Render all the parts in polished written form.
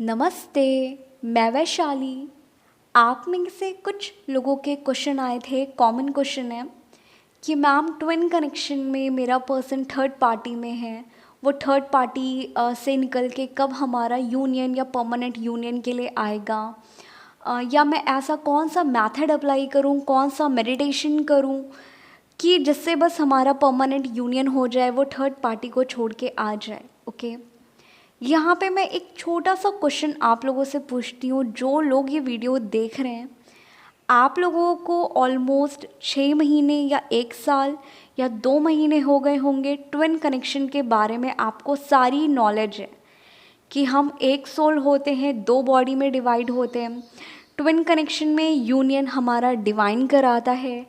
नमस्ते। मैं वैशाली। आप में से कुछ लोगों के क्वेश्चन आए थे। कॉमन क्वेश्चन है कि मैम ट्विन कनेक्शन में मेरा पर्सन थर्ड पार्टी में है, वो थर्ड पार्टी से निकल के कब हमारा यूनियन या परमानेंट यूनियन के लिए आएगा, या मैं ऐसा कौन सा मेथड अप्लाई करूं, कौन सा मेडिटेशन करूं कि जिससे बस हमारा परमानेंट यूनियन हो जाए, वो थर्ड पार्टी को छोड़ के आ जाए। ओके, यहाँ पे मैं एक छोटा सा क्वेश्चन आप लोगों से पूछती हूँ। जो लोग ये वीडियो देख रहे हैं, आप लोगों को ऑलमोस्ट 6 महीने या 1 साल या 2 महीने हो गए होंगे ट्विन कनेक्शन के बारे में। आपको सारी नॉलेज है कि हम एक सोल होते हैं, 2 बॉडी में डिवाइड होते हैं। ट्विन कनेक्शन में यूनियन हमारा डिवाइन कराता है।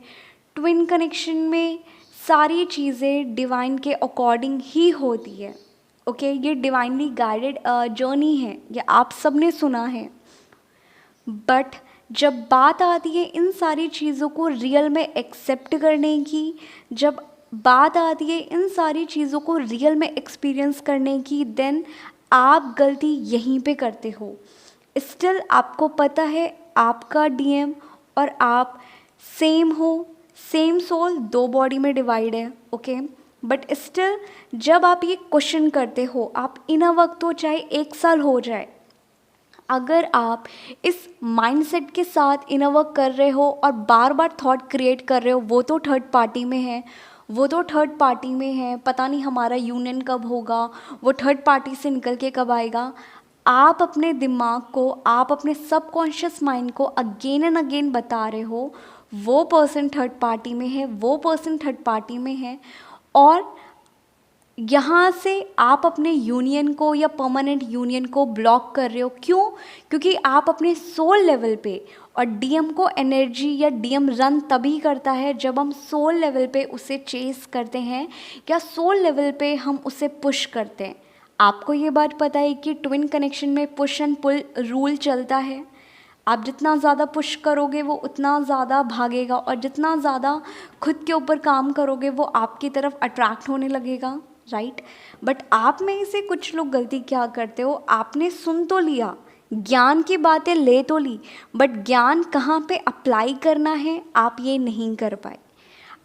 ट्विन कनेक्शन में सारी चीज़ें डिवाइन के अकॉर्डिंग ही होती है। ओके, ये डिवाइनली गाइडेड जर्नी है, ये आप सब ने सुना है। बट जब बात आती है इन सारी चीज़ों को रियल में एक्सेप्ट करने की, जब बात आती है इन सारी चीज़ों को रियल में एक्सपीरियंस करने की, देन आप गलती यहीं पे करते हो। स्टिल आपको पता है आपका डीएम और आप सेम हो, सेम सोल, 2 बॉडी में डिवाइड है। ओके, बट स्टिल जब आप ये क्वेश्चन करते हो, आप इन वक्त हो चाहे 1 साल हो जाए, अगर आप इस माइंडसेट के साथ इन वर्क कर रहे हो और बार बार थॉट क्रिएट कर रहे हो, वो तो थर्ड पार्टी में है, वो तो थर्ड पार्टी में है, पता नहीं हमारा यूनियन कब होगा, वो थर्ड पार्टी से निकल के कब आएगा। आप अपने दिमाग को, आप अपने सबकॉन्शियस माइंड को अगेन एंड अगेन बता रहे हो वो पर्सन थर्ड पार्टी में है, वो पर्सन थर्ड पार्टी में है। और यहाँ से आप अपने यूनियन को या परमानेंट यूनियन को ब्लॉक कर रहे हो। क्यों? क्योंकि आप अपने सोल लेवल पे, और डीएम को एनर्जी या डीएम रन तभी करता है जब हम सोल लेवल पे उसे चेस करते हैं या सोल लेवल पे हम उसे पुश करते हैं। आपको ये बात पता है कि ट्विन कनेक्शन में पुश एंड पुल रूल चलता है। आप जितना ज़्यादा पुश करोगे वो उतना ज़्यादा भागेगा, और जितना ज़्यादा खुद के ऊपर काम करोगे वो आपकी तरफ अट्रैक्ट होने लगेगा, राइट। बट आप में से कुछ लोग गलती क्या करते हो, आपने सुन तो लिया, ज्ञान की बातें ले तो ली, बट ज्ञान कहाँ पे अप्लाई करना है आप ये नहीं कर पाए।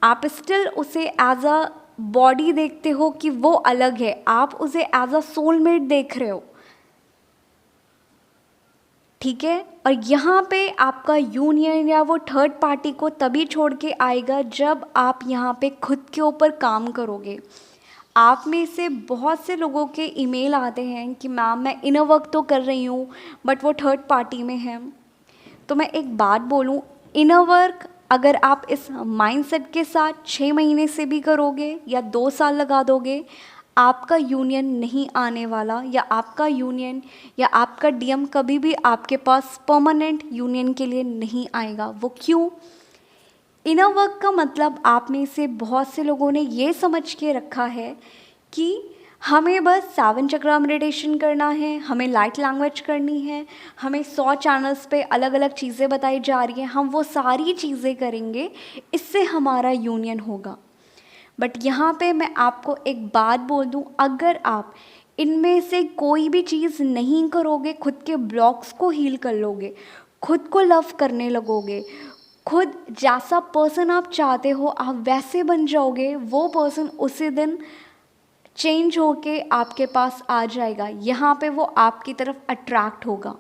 आप स्टिल उसे एज अ बॉडी देखते हो कि वो अलग है, आप उसे एज अ सोलमेट देख रहे हो, ठीक है। और यहाँ पे आपका यूनियन या वो थर्ड पार्टी को तभी छोड़ के आएगा जब आप यहाँ पे खुद के ऊपर काम करोगे। आप में से बहुत से लोगों के ईमेल आते हैं कि मैम मैं इनर वर्क तो कर रही हूँ बट वो थर्ड पार्टी में है। तो मैं एक बात बोलूँ, इनर वर्क अगर आप इस माइंडसेट के साथ 6 महीने से भी करोगे या 2 साल लगा दोगे, आपका यूनियन नहीं आने वाला, या आपका यूनियन या आपका डीएम कभी भी आपके पास परमानेंट यूनियन के लिए नहीं आएगा। वो क्यों? इनर वर्क का मतलब आप में से बहुत से लोगों ने ये समझ के रखा है कि हमें बस 7 चक्रा मेडिटेशन करना है, हमें लाइट लैंग्वेज करनी है, हमें 100 चैनल्स पे अलग अलग चीज़ें बताई जा रही हैं, हम वो सारी चीज़ें करेंगे, इससे हमारा यूनियन होगा। बट यहाँ पे मैं आपको एक बात बोल दूँ, अगर आप इनमें से कोई भी चीज़ नहीं करोगे, खुद के ब्लॉक्स को हील कर लोगे, खुद को लव करने लगोगे, खुद जैसा पर्सन आप चाहते हो आप वैसे बन जाओगे, वो पर्सन उसी दिन चेंज होके आपके पास आ जाएगा। यहाँ पे वो आपकी तरफ अट्रैक्ट होगा।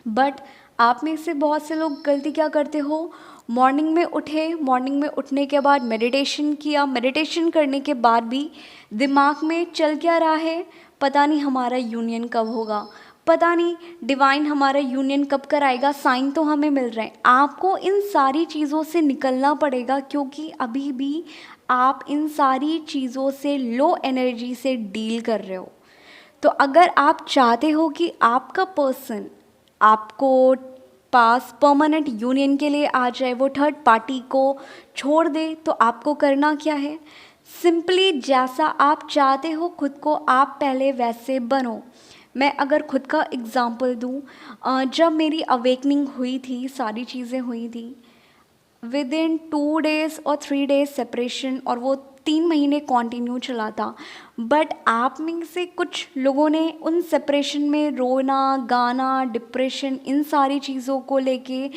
बट आप में से बहुत से लोग गलती क्या करते हो, मॉर्निंग में उठे, मॉर्निंग में उठने के बाद मेडिटेशन किया, मेडिटेशन करने के बाद भी दिमाग में चल क्या रहा है, पता नहीं हमारा यूनियन कब होगा, पता नहीं डिवाइन हमारा यूनियन कब कराएगा, साइन तो हमें मिल रहे हैं। आपको इन सारी चीज़ों से निकलना पड़ेगा, क्योंकि अभी भी आप इन सारी चीज़ों से लो एनर्जी से डील कर रहे हो। तो अगर आप चाहते हो कि आपका पर्सन आपको पास परमानेंट यूनियन के लिए आ जाए, वो थर्ड पार्टी को छोड़ दे, तो आपको करना क्या है, सिंपली जैसा आप चाहते हो खुद को, आप पहले वैसे बनो। मैं अगर खुद का एग्ज़ाम्पल दूँ, जब मेरी अवेकनिंग हुई थी, सारी चीज़ें हुई थी, विद इन 2 days और 3 days सेपरेशन, और वो 3 महीने कंटिन्यू चला था। बट आप में से कुछ लोगों ने उन सेपरेशन में रोना गाना डिप्रेशन इन सारी चीज़ों को लेके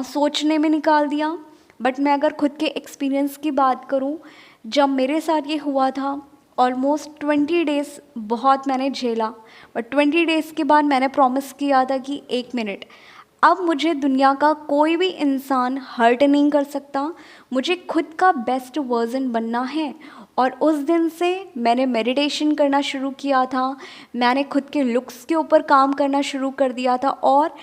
सोचने में निकाल दिया। बट मैं अगर खुद के एक्सपीरियंस की बात करूं, जब मेरे साथ ये हुआ था ऑलमोस्ट 20 डेज़ बहुत मैंने झेला। बट 20 डेज़ के बाद मैंने प्रॉमिस किया था कि 1 मिनट, अब मुझे दुनिया का कोई भी इंसान हर्ट नहीं कर सकता, मुझे खुद का बेस्ट वर्जन बनना है। और उस दिन से मैंने मेडिटेशन करना शुरू किया था, मैंने खुद के लुक्स के ऊपर काम करना शुरू कर दिया था और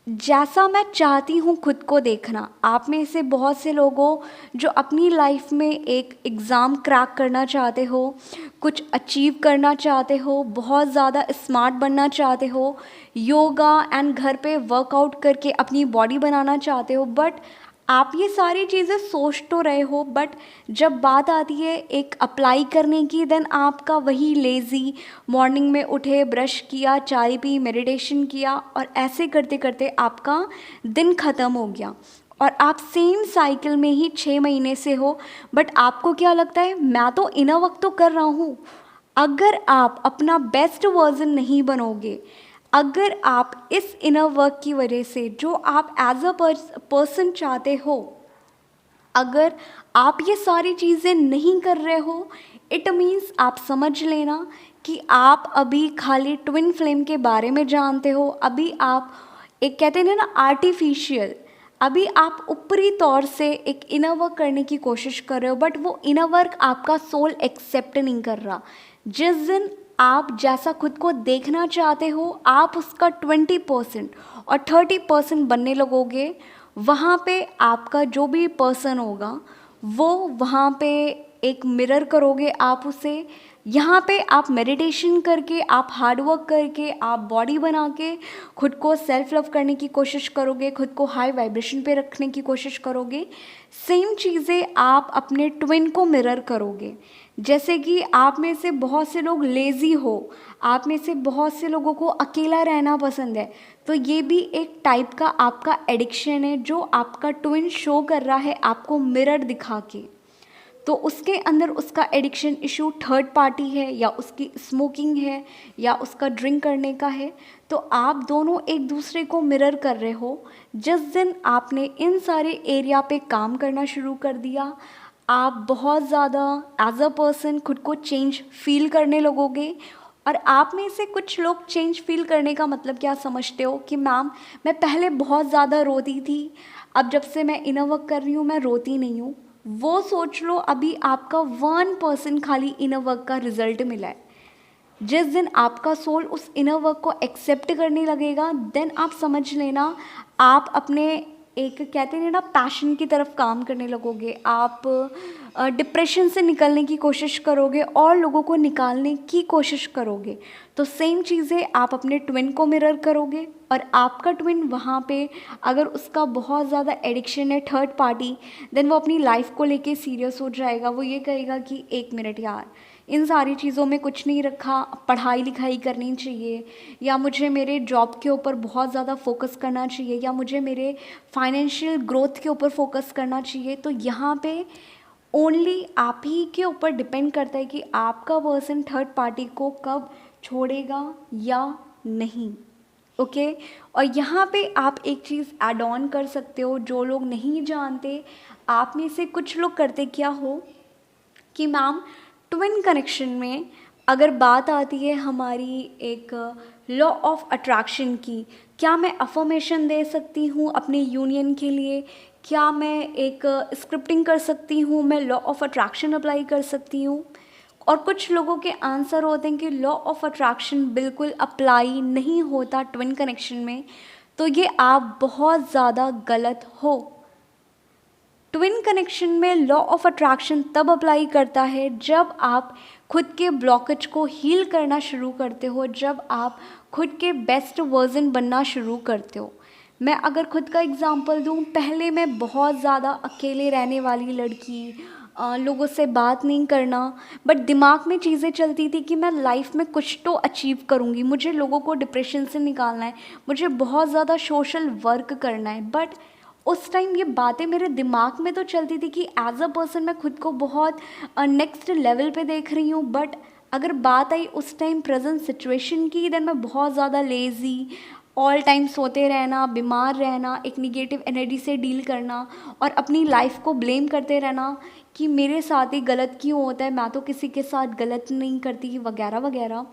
जैसा मैं चाहती हूँ खुद को देखना। आप में से बहुत से लोग हो जो अपनी लाइफ में एक एग्ज़ाम क्रैक करना चाहते हो, कुछ अचीव करना चाहते हो, बहुत ज़्यादा स्मार्ट बनना चाहते हो, योगा एंड घर पे वर्कआउट करके अपनी बॉडी बनाना चाहते हो। बट आप ये सारी चीज़ें सोच तो रहे हो, बट जब बात आती है एक अप्लाई करने की, देन आपका वही लेज़ी मॉर्निंग में उठे, ब्रश किया, चाय पी, मेडिटेशन किया और ऐसे करते करते आपका दिन ख़त्म हो गया और आप सेम साइकिल में ही 6 महीने से हो। बट आपको क्या लगता है, मैं तो इनर वर्क तो कर रहा हूँ। अगर आप अपना बेस्ट वर्जन नहीं बनोगे, अगर आप इस इनर वर्क की वजह से जो आप एज अ पर्सन चाहते हो, अगर आप ये सारी चीज़ें नहीं कर रहे हो, इट मीन्स आप समझ लेना कि आप अभी खाली ट्विन फ्लेम के बारे में जानते हो। अभी आप एक कहते हैं ना आर्टिफिशियल, अभी आप ऊपरी तौर से एक इनर वर्क करने की कोशिश कर रहे हो, बट वो इनर वर्क आपका सोल एक्सेप्ट नहीं कर रहा। जिस दिन आप जैसा खुद को देखना चाहते हो, आप उसका 20% और 30% बनने लगोगे, वहाँ पे आपका जो भी पर्सन होगा वो वहाँ पे एक मिरर करोगे आप उसे। यहाँ पे आप मेडिटेशन करके, आप हार्ड वर्क करके, आप बॉडी बना के खुद को सेल्फ लव करने की कोशिश करोगे, खुद को हाई वाइब्रेशन पे रखने की कोशिश करोगे। सेम चीज़ें आप अपने ट्विन को मिरर करोगे। जैसे कि आप में से बहुत से लोग लेज़ी हो, आप में से बहुत से लोगों को अकेला रहना पसंद है, तो ये भी एक टाइप का आपका एडिक्शन है जो आपका ट्विन शो कर रहा है आपको मिरर दिखा के। तो उसके अंदर उसका एडिक्शन इशू थर्ड पार्टी है, या उसकी स्मोकिंग है, या उसका ड्रिंक करने का है। तो आप दोनों एक दूसरे को मिरर कर रहे हो। जिस दिन आपने इन सारे एरिया पे काम करना शुरू कर दिया, आप बहुत ज़्यादा एज अ पर्सन खुद को चेंज फील करने लगोगे। और आप में से कुछ लोग चेंज फील करने का मतलब क्या समझते हो कि मैम मैं पहले बहुत ज़्यादा रोती थी, अब जब से मैं इनर वर्क कर रही हूँ मैं रोती नहीं हूँ। वो सोच लो, अभी आपका 1% खाली इनर वर्क का रिजल्ट मिला है। जिस दिन आपका सोल उस इनर वर्क को एक्सेप्ट करने लगेगा, देन आप समझ लेना आप अपने एक कहते हैं ना पैशन की तरफ काम करने लगोगे। आप डिप्रेशन से निकलने की कोशिश करोगे और लोगों को निकालने की कोशिश करोगे। तो सेम चीज़ें आप अपने ट्विन को मिरर करोगे और आपका ट्विन वहाँ पे अगर उसका बहुत ज़्यादा एडिक्शन है थर्ड पार्टी, देन वो अपनी लाइफ को लेके सीरियस हो जाएगा। वो ये कहेगा कि 1 मिनट यार, इन सारी चीज़ों में कुछ नहीं रखा, पढ़ाई लिखाई करनी चाहिए, या मुझे मेरे जॉब के ऊपर बहुत ज़्यादा फोकस करना चाहिए, या मुझे मेरे फाइनेंशियल ग्रोथ के ऊपर फोकस करना चाहिए। तो यहाँ पे ओनली आप ही के ऊपर डिपेंड करता है कि आपका पर्सन थर्ड पार्टी को कब छोड़ेगा या नहीं। ओके और यहाँ पे आप एक चीज़ ऐड ऑन कर सकते हो जो लोग नहीं जानते। आप में से कुछ लोग करते क्या हो कि मैम ट्विन कनेक्शन में अगर बात आती है हमारी एक लॉ ऑफ अट्रैक्शन की, क्या मैं अफर्मेशन दे सकती हूँ अपने यूनियन के लिए, क्या मैं एक स्क्रिप्टिंग कर सकती हूँ, मैं लॉ ऑफ अट्रैक्शन अप्लाई कर सकती हूँ। और कुछ लोगों के आंसर होते हैं कि लॉ ऑफ अट्रैक्शन बिल्कुल अप्लाई नहीं होता ट्विन कनेक्शन में। तो ये आप बहुत ज़्यादा गलत हो। ट्विन कनेक्शन में लॉ ऑफ अट्रैक्शन तब अप्लाई करता है जब आप खुद के ब्लॉकेज को हील करना शुरू करते हो, जब आप खुद के बेस्ट वर्जन बनना शुरू करते हो। मैं अगर खुद का एग्जांपल दूं, पहले मैं बहुत ज़्यादा अकेले रहने वाली लड़की, लोगों से बात नहीं करना, बट दिमाग में चीज़ें चलती थी कि मैं लाइफ में कुछ तो अचीव करूँगी, मुझे लोगों को डिप्रेशन से निकालना है, मुझे बहुत ज़्यादा सोशल वर्क करना है। बट उस टाइम ये बातें मेरे दिमाग में तो चलती थी कि एज अ पर्सन मैं खुद को बहुत नेक्स्ट लेवल पे देख रही हूँ, बट अगर बात आई उस टाइम प्रेजेंट सिचुएशन की, देन मैं बहुत ज़्यादा लेज़ी, ऑल टाइम सोते रहना, बीमार रहना, एक निगेटिव एनर्जी से डील करना और अपनी लाइफ को ब्लेम करते रहना कि मेरे साथ ही गलत क्यों होता है, मैं तो किसी के साथ गलत नहीं करती, वगैरह वगैरह।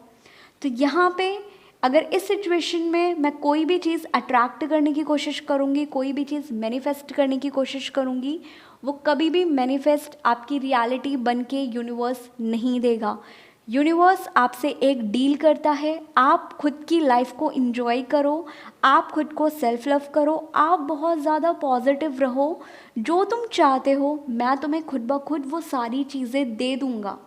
तो यहाँ पे अगर इस सिचुएशन में मैं कोई भी चीज़ अट्रैक्ट करने की कोशिश करूँगी, कोई भी चीज़ मैनिफेस्ट करने की कोशिश करूँगी, वो कभी भी मैनिफेस्ट आपकी रियलिटी बन के यूनिवर्स नहीं देगा। यूनिवर्स आपसे एक डील करता है, आप खुद की लाइफ को इंजॉय करो, आप खुद को सेल्फ लव करो, आप बहुत ज़्यादा पॉजिटिव रहो, जो तुम चाहते हो मैं तुम्हें खुद ब खुद वो सारी चीज़ें दे दूँगा।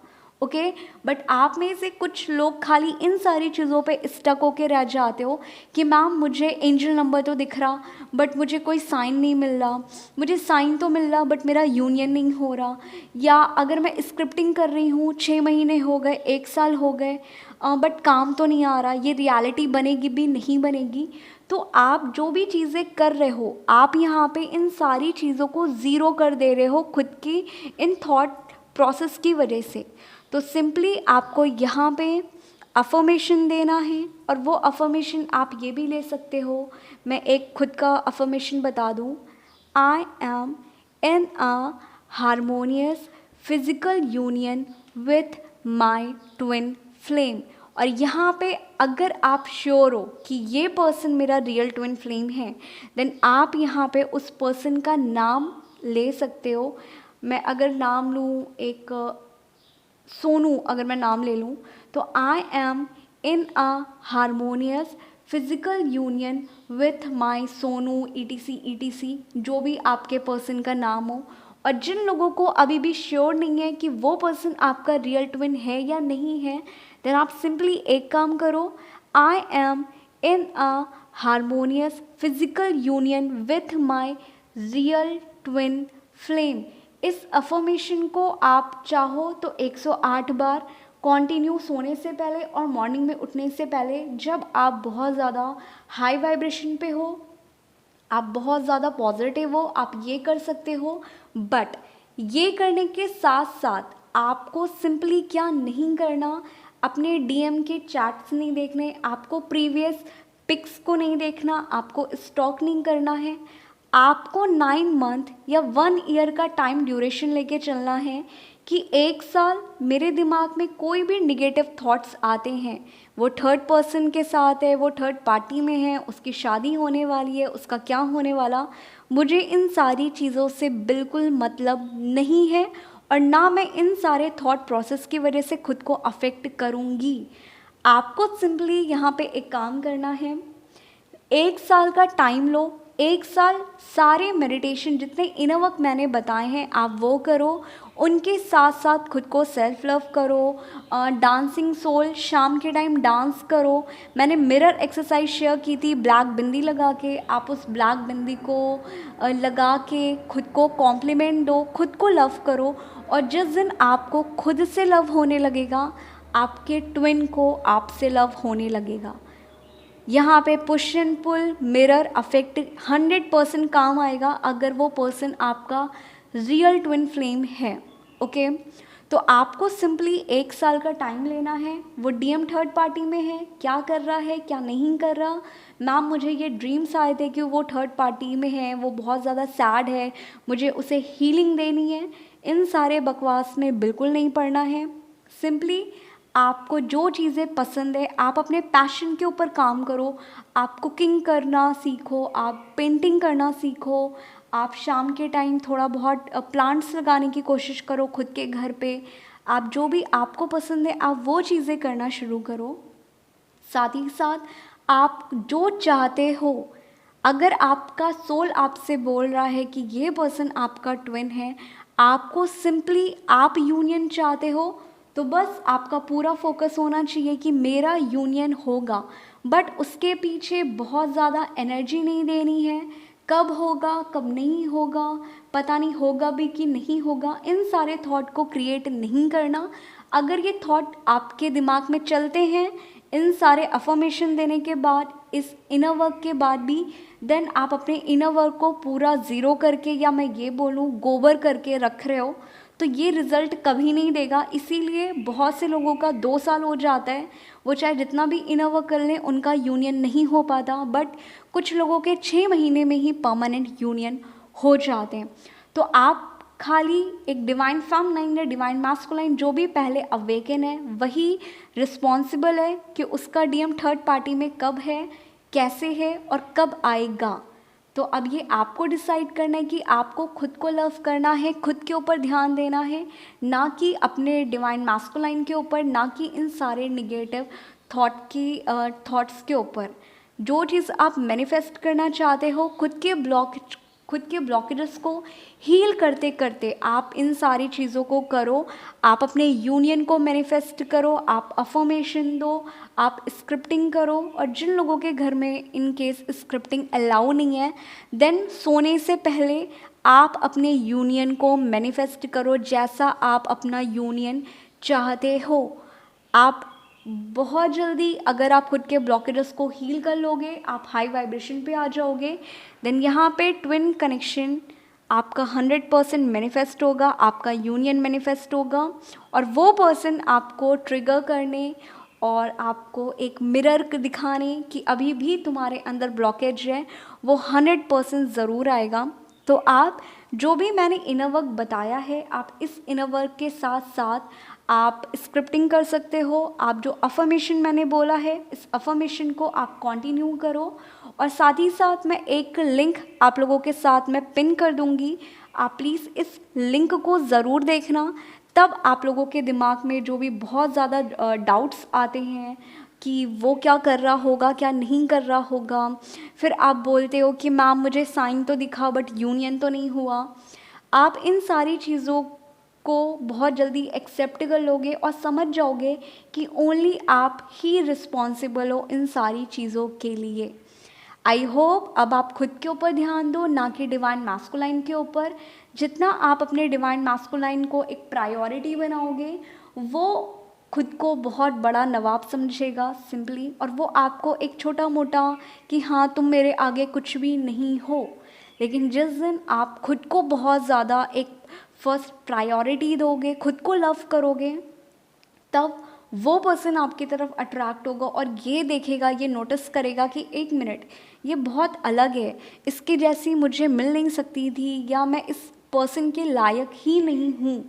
ओके, बट आप में से कुछ लोग खाली इन सारी चीज़ों पे स्टक होके रह जाते हो कि मैम मुझे एंजल नंबर तो दिख रहा बट मुझे कोई साइन नहीं मिल रहा, मुझे साइन तो मिल रहा बट मेरा यूनियन नहीं हो रहा, या अगर मैं स्क्रिप्टिंग कर रही हूँ 6 महीने हो गए, 1 साल हो गए, बट काम तो नहीं आ रहा, ये रियलिटी बनेगी भी नहीं बनेगी। तो आप जो भी चीज़ें कर रहे हो, आप यहाँ पे इन सारी चीज़ों को ज़ीरो कर दे रहे हो खुद की इन थॉट प्रोसेस की वजह से। तो सिंपली आपको यहाँ पे अफर्मेशन देना है, और वो अफर्मेशन आप ये भी ले सकते हो, मैं एक खुद का अफर्मेशन बता दूँ, I am in a harmonious physical union with my twin flame. और यहाँ पे अगर आप श्योर हो कि ये पर्सन मेरा रियल ट्विन फ्लेम है, देन आप यहाँ पे उस पर्सन का नाम ले सकते हो। मैं अगर नाम लूँ, एक सोनू अगर मैं नाम ले लूँ, तो I am in a harmonious physical union with my Sonu ETC जो भी आपके पर्सन का नाम हो। और जिन लोगों को अभी भी श्योर नहीं है कि वो पर्सन आपका रियल ट्विन है या नहीं है, देन आप सिंपली एक काम करो, I am in a harmonious physical union with my real twin flame. इस अफर्मेशन को आप चाहो तो 108 बार कॉन्टिन्यू सोने से पहले और मॉर्निंग में उठने से पहले, जब आप बहुत ज़्यादा हाई वाइब्रेशन पे हो, आप बहुत ज़्यादा पॉजिटिव हो, आप ये कर सकते हो। बट ये करने के साथ साथ आपको सिंपली क्या नहीं करना, अपने DM के चैट्स नहीं देखने, आपको प्रीवियस पिक्स को नहीं देखना, आपको स्टॉक नहीं करना है, आपको 9 मंथ या 1 ईयर का टाइम ड्यूरेशन लेके चलना है कि 1 साल मेरे दिमाग में कोई भी निगेटिव थॉट्स आते हैं, वो थर्ड पर्सन के साथ है, वो थर्ड पार्टी में है, उसकी शादी होने वाली है, उसका क्या होने वाला, मुझे इन सारी चीज़ों से बिल्कुल मतलब नहीं है, और ना मैं इन सारे थॉट प्रोसेस की वजह से खुद को अफेक्ट करूँगी। आपको सिंपली यहाँ पे एक काम करना है, 1 साल का टाइम लो, 1 साल सारे मेडिटेशन जितने इनर वर्क मैंने बताए हैं आप वो करो, उनके साथ साथ खुद को सेल्फ लव करो, डांसिंग सोल, शाम के टाइम डांस करो। मैंने मिरर एक्सरसाइज शेयर की थी, ब्लैक बिंदी लगा के, आप उस ब्लैक बिंदी को लगा के खुद को कॉम्प्लीमेंट दो, खुद को लव करो। और जिस दिन आपको खुद से लव होने लगेगा, आपके ट्विन को आपसे लव होने लगेगा। यहाँ पे push and pull mirror affect 100% काम आएगा अगर वो पर्सन आपका रियल ट्विन फ्लेम है। ओके, तो आपको सिंपली 1 साल का टाइम लेना है। वो DM थर्ड पार्टी में है, क्या कर रहा है क्या नहीं कर रहा, मैम मुझे ये ड्रीम्स आए थे कि वो थर्ड पार्टी में है, वो बहुत ज़्यादा सैड है, मुझे उसे हीलिंग देनी है, इन सारे बकवास में बिल्कुल नहीं पड़ना है। सिंपली आपको जो चीज़ें पसंद है, आप अपने पैशन के ऊपर काम करो, आप कुकिंग करना सीखो, आप पेंटिंग करना सीखो, आप शाम के टाइम थोड़ा बहुत प्लांट्स लगाने की कोशिश करो खुद के घर पे। आप जो भी आपको पसंद है आप वो चीज़ें करना शुरू करो। साथ ही साथ आप जो चाहते हो, अगर आपका सोल आपसे बोल रहा है कि ये पर्सन आपका ट्विन है, आपको सिंपली आप यूनियन चाहते हो, तो बस आपका पूरा फोकस होना चाहिए कि मेरा यूनियन होगा। बट उसके पीछे बहुत ज़्यादा एनर्जी नहीं देनी है, कब होगा कब नहीं होगा, पता नहीं होगा भी कि नहीं होगा, इन सारे थॉट को क्रिएट नहीं करना। अगर ये थॉट आपके दिमाग में चलते हैं, इन सारे अफर्मेशन देने के बाद, इस इनर वर्क के बाद भी देन आप अपने इनर वर्क को पूरा ज़ीरो करके, या मैं ये बोलूँ गोबर करके रख रहे हो, तो ये रिज़ल्ट कभी नहीं देगा। इसीलिए बहुत से लोगों का 2 साल हो जाता है, वो चाहे जितना भी इनर वर्क कर लें उनका यूनियन नहीं हो पाता, बट कुछ लोगों के 6 महीने में ही परमानेंट यूनियन हो जाते हैं। तो आप खाली एक डिवाइन फेमिनाइन या डिवाइन मैस्कुलाइन जो भी पहले अवेकन है वही रिस्पॉन्सिबल है कि उसका डीएम थर्ड पार्टी में कब है, कैसे है और कब आएगा। तो अब ये आपको डिसाइड करना है कि आपको खुद को लव करना है, खुद के ऊपर ध्यान देना है, ना कि अपने डिवाइन मैस्कुलाइन के ऊपर, ना कि इन सारे निगेटिव थॉट्स के ऊपर। जो चीज़ आप मैनिफेस्ट करना चाहते हो, खुद के ब्लॉकेजेस को हील करते करते आप इन सारी चीज़ों को करो। आप अपने यूनियन को मैनिफेस्ट करो, आप अफर्मेशन दो, आप स्क्रिप्टिंग करो। और जिन लोगों के घर में इन केस स्क्रिप्टिंग अलाउ नहीं है, देन सोने से पहले आप अपने यूनियन को मैनिफेस्ट करो जैसा आप अपना यूनियन चाहते हो। आप बहुत जल्दी अगर आप खुद के ब्लॉकेजेस को हील कर लोगे, आप हाई वाइब्रेशन पे आ जाओगे, देन यहाँ पे ट्विन कनेक्शन आपका 100% मैनिफेस्ट होगा, आपका यूनियन मैनिफेस्ट होगा। और वो पर्सन आपको ट्रिगर करने और आपको एक मिरर दिखाने कि अभी भी तुम्हारे अंदर ब्लॉकेज है, वो 100% ज़रूर आएगा। तो आप जो भी मैंने इनर वर्क बताया है, आप इस इनर वर्क के साथ साथ आप स्क्रिप्टिंग कर सकते हो। आप जो अफर्मेशन मैंने बोला है, इस अफर्मेशन को आप कंटिन्यू करो। और साथ ही साथ मैं एक लिंक आप लोगों के साथ मैं पिन कर दूंगी, आप प्लीज़ इस लिंक को ज़रूर देखना। तब आप लोगों के दिमाग में जो भी बहुत ज़्यादा डाउट्स आते हैं कि वो क्या कर रहा होगा, क्या नहीं कर रहा होगा, फिर आप बोलते हो कि मैम मुझे साइन तो दिखा बट यूनियन तो नहीं हुआ, आप इन सारी चीज़ों को बहुत जल्दी एक्सेप्ट कर लोगे और समझ जाओगे कि ओनली आप ही रिस्पॉन्सिबल हो इन सारी चीज़ों के लिए। आई होप अब आप खुद के ऊपर ध्यान दो, ना कि डिवाइन मैस्कुलाइन के ऊपर। जितना आप अपने डिवाइन मैस्कुलाइन को एक प्रायोरिटी बनाओगे, वो खुद को बहुत बड़ा नवाब समझेगा सिंपली, और वो आपको एक छोटा मोटा कि हाँ तुम मेरे आगे कुछ भी नहीं हो। लेकिन जिस दिन आप खुद को बहुत ज़्यादा एक फर्स्ट प्रायोरिटी दोगे, खुद को लव करोगे, तब वो पर्सन आपकी तरफ अट्रैक्ट होगा और ये देखेगा, ये नोटिस करेगा कि एक मिनट, ये बहुत अलग है, इसके जैसी मुझे मिल नहीं सकती थी, या मैं इस पर्सन के लायक ही नहीं हूँ।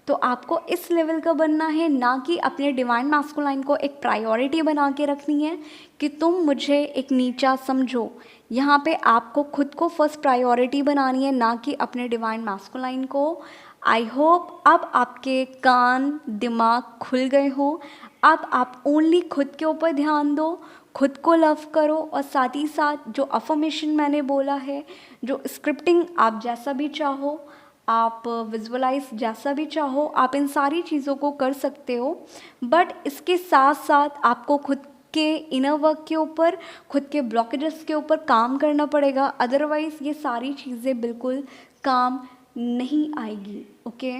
तो आपको इस लेवल का बनना है, ना कि अपने डिवाइन मैस्कुलाइन को एक प्रायोरिटी बना के रखनी है कि तुम मुझे एक नीचा समझो। यहाँ पे आपको खुद को फर्स्ट प्रायोरिटी बनानी है, ना कि अपने डिवाइन मैस्कुलाइन को। आई होप अब आपके कान दिमाग खुल गए हो। अब आप ओनली खुद के ऊपर ध्यान दो, खुद को लव करो, और साथ ही साथ जो अफर्मेशन मैंने बोला है, जो स्क्रिप्टिंग आप जैसा भी चाहो, आप विजुअलाइज जैसा भी चाहो, आप इन सारी चीज़ों को कर सकते हो। बट इसके साथ साथ आपको खुद के इनर वर्क के ऊपर, खुद के ब्लॉकेजेस के ऊपर काम करना पड़ेगा, अदरवाइज़ ये सारी चीज़ें बिल्कुल काम नहीं आएगी। ओके,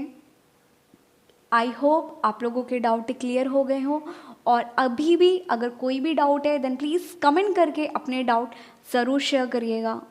आई होप आप लोगों के डाउट क्लियर हो गए हों। और अभी भी अगर कोई भी डाउट है देन प्लीज़ कमेंट करके अपने डाउट ज़रूर शेयर करिएगा।